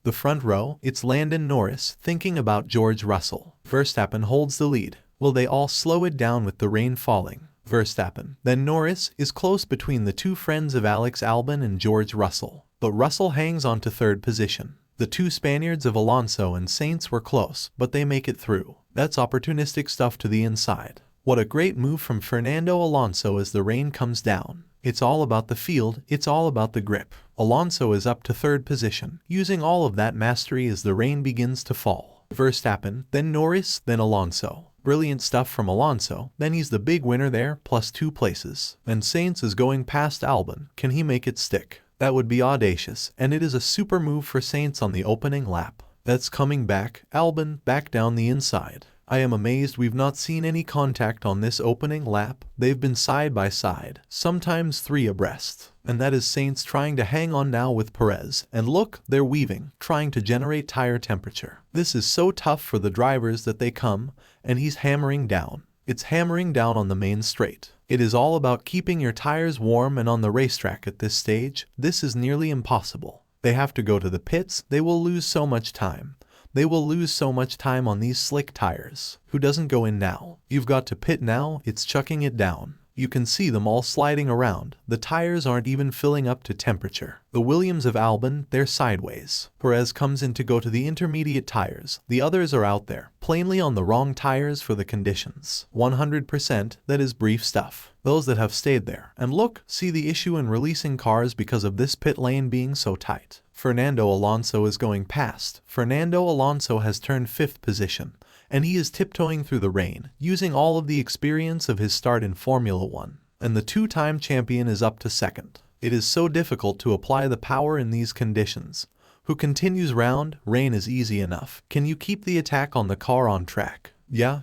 The front row, it's Landon Norris thinking about George Russell. Verstappen holds the lead. Will they all slow it down with the rain falling? Verstappen. Then Norris is close between the two friends of Alex Albon and George Russell. But Russell hangs on to third position. The two Spaniards of Alonso and Sainz were close, but they make it through. That's opportunistic stuff to the inside. What a great move from Fernando Alonso as the rain comes down. It's all about the field, it's all about the grip. Alonso is up to third position, using all of that mastery as the rain begins to fall. Verstappen, then Norris, then Alonso. Brilliant stuff from Alonso, then he's the big winner there, plus 2 places. And Sainz is going past Albon. Can he make it stick? That would be audacious, and it is a super move for Sainz on the opening lap. That's coming back, Albon, back down the inside. I am amazed we've not seen any contact on this opening lap. They've been side by side, sometimes 3 abreast. And that is Sainz trying to hang on now with Perez. And look, they're weaving, trying to generate tire temperature. This is so tough for the drivers that they come, and he's hammering down. It's hammering down on the main straight. It is all about keeping your tires warm, and on the racetrack at this stage, this is nearly impossible. They have to go to the pits, they will lose so much time. They will lose so much time on these slick tires. Who doesn't go in now? You've got to pit now, it's chucking it down. You can see them all sliding around. The tires aren't even filling up to temperature. The Williams of Albon, they're sideways. Perez comes in to go to the intermediate tires. The others are out there, plainly on the wrong tires for the conditions. 100%, that is brief stuff. Those that have stayed there. And look, see the issue in releasing cars because of this pit lane being so tight. Fernando Alonso is going past. Fernando Alonso has turned 5th position, and he is tiptoeing through the rain, using all of the experience of his start in Formula 1. And the 2-time champion is up to 2nd. It is so difficult to apply the power in these conditions. Who continues round? Rain is easy enough. Can you keep the attack on the car on track? Yeah.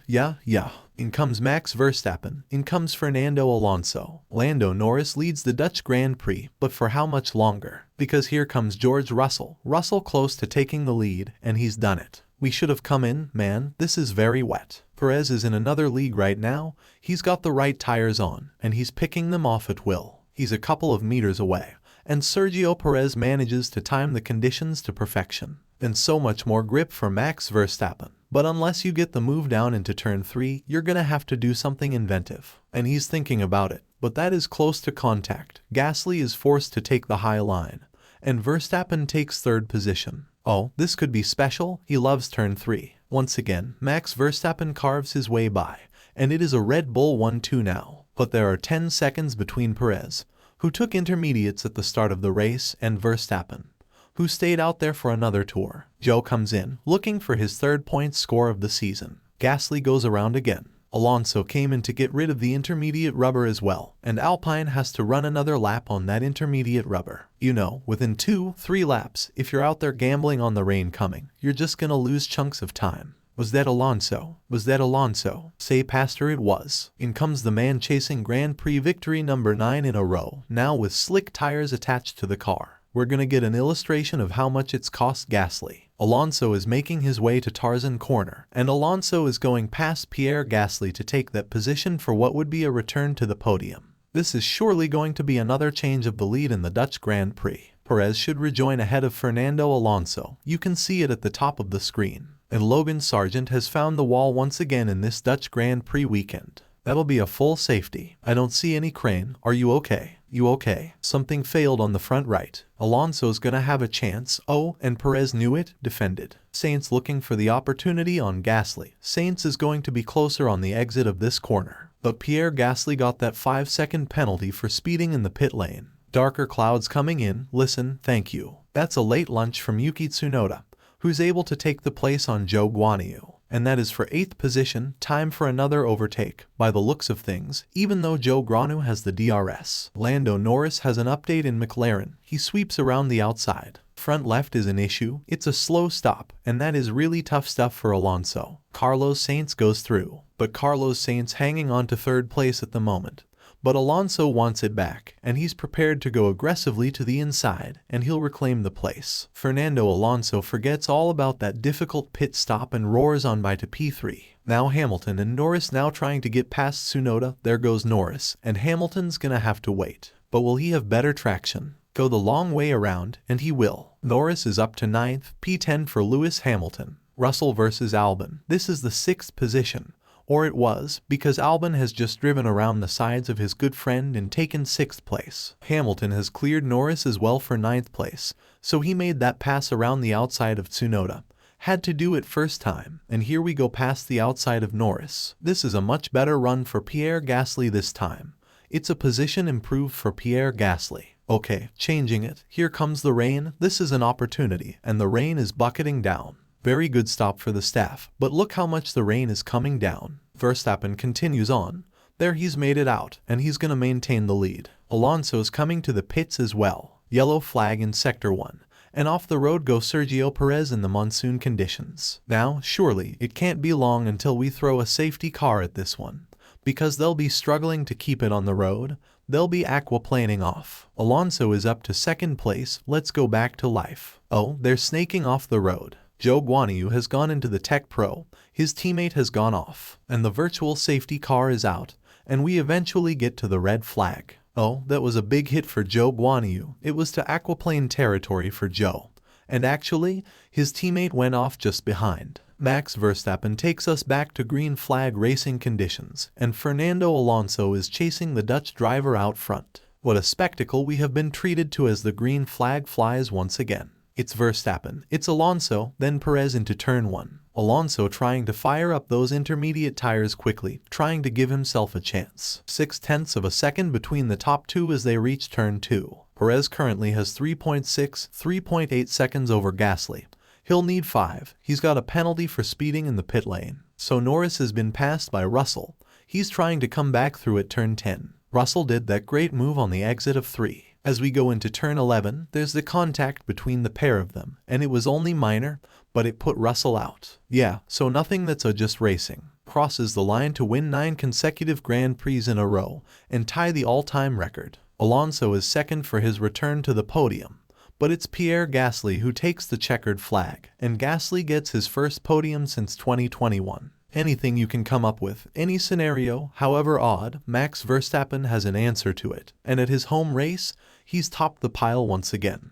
In comes Max Verstappen. In comes Fernando Alonso. Lando Norris leads the Dutch Grand Prix, but for how much longer? Because here comes George Russell. Russell close to taking the lead, and he's done it. We should have come in, man, this is very wet. Perez is in another league right now. He's got the right tires on, and he's picking them off at will. He's a couple of meters away, and Sergio Perez manages to time the conditions to perfection. And so much more grip for Max Verstappen. But unless you get the move down into turn 3, you're gonna have to do something inventive. And he's thinking about it, but that is close to contact. Gasly is forced to take the high line, and Verstappen takes 3rd position. Oh, this could be special. He loves turn 3. Once again, Max Verstappen carves his way by, and it is a Red Bull 1-2 now. But there are 10 seconds between Perez, who took intermediates at the start of the race, and Verstappen, who stayed out there for another tour. Joe comes in, looking for his 3rd point score of the season. Gasly goes around again. Alonso came in to get rid of the intermediate rubber as well, and Alpine has to run another lap on that intermediate rubber. You know, within 2-3 laps, if you're out there gambling on the rain coming, you're just gonna lose chunks of time. Was that Alonso? Was that Alonso? Say Pastor it was. In comes the man chasing Grand Prix victory number 9 in a row, now with slick tires attached to the car. We're gonna get an illustration of how much it's cost Gasly. Alonso is making his way to Tarzan Corner, and Alonso is going past Pierre Gasly to take that position for what would be a return to the podium. This is surely going to be another change of the lead in the Dutch Grand Prix. Perez should rejoin ahead of Fernando Alonso. You can see it at the top of the screen. And Logan Sargent has found the wall once again in this Dutch Grand Prix weekend. That'll be a full safety. I don't see any crane. Are you okay? You okay? Something failed on the front right. Alonso's gonna have a chance. Oh, and Perez knew it, defended. Sainz looking for the opportunity on Gasly. Sainz is going to be closer on the exit of this corner. But Pierre Gasly got that 5-second penalty for speeding in the pit lane. Darker clouds coming in. Listen, thank you. That's a late lunch from Yuki Tsunoda, who's able to take the place on Zhou Guanyu. And that is for 8th position. Time for another overtake, by the looks of things, even though Zhou Guanyu has the DRS. Lando Norris has an update in McLaren. He sweeps around the outside. Front left is an issue. It's a slow stop, and that is really tough stuff for Alonso. Carlos Sainz goes through, but Carlos Sainz hanging on to 3rd place at the moment. But Alonso wants it back, and he's prepared to go aggressively to the inside, and he'll reclaim the place. Fernando Alonso forgets all about that difficult pit stop and roars on by to P3. Now Hamilton and Norris now trying to get past Tsunoda. There goes Norris, and Hamilton's gonna have to wait. But will he have better traction? go the long way around, and he will. Norris is up to 9th, P10 for Lewis Hamilton. Russell versus Albon. This is the 6th position, or it was, because Albon has just driven around the sides of his good friend and taken 6th place. Hamilton has cleared Norris as well for 9th place, so he made that pass around the outside of Tsunoda. Had to do it first time, and here we go past the outside of Norris. This is a much better run for Pierre Gasly this time. It's a position improved for Pierre Gasly. Okay, changing it. Here comes the rain. This is an opportunity, and the rain is bucketing down. Very good stop for the staff, but look how much the rain is coming down. Verstappen continues on. There, he's made it out, and he's gonna maintain the lead. Alonso's coming to the pits as well. Yellow flag in Sector 1. And off the road goes Sergio Perez in the monsoon conditions. Now, surely, it can't be long until we throw a safety car at this one, because they'll be struggling to keep it on the road. They'll be aquaplaning off. Alonso is up to 2nd place. Let's go back to life. Oh, they're snaking off the road. Zhou Guanyu has gone into the Tech Pro, his teammate has gone off, and the virtual safety car is out, and we eventually get to the red flag. Oh, that was a big hit for Zhou Guanyu. It was to aquaplane territory for Zhou, and actually, his teammate went off just behind. Max Verstappen takes us back to green flag racing conditions, and Fernando Alonso is chasing the Dutch driver out front. What a spectacle we have been treated to as the green flag flies once again. It's Verstappen, it's Alonso, then Perez into turn 1. Alonso trying to fire up those intermediate tires quickly, trying to give himself a chance. 0.6 of a second between the top two as they reach turn 2. Perez currently has 3.8 seconds over Gasly. He'll need 5. He's got a penalty for speeding in the pit lane. So Norris has been passed by Russell. He's trying to come back through at turn 10. Russell did that great move on the exit of 3. As we go into turn 11, there's the contact between the pair of them, and it was only minor, but it put Russell out. Yeah, so nothing that's just racing. Crosses the line to win 9 consecutive Grand Prix in a row and tie the all-time record. Alonso is 2nd for his return to the podium, but it's Pierre Gasly who takes the checkered flag, and Gasly gets his first podium since 2021. Anything you can come up with, any scenario, however odd, Max Verstappen has an answer to it, and at his home race, he's topped the pile once again.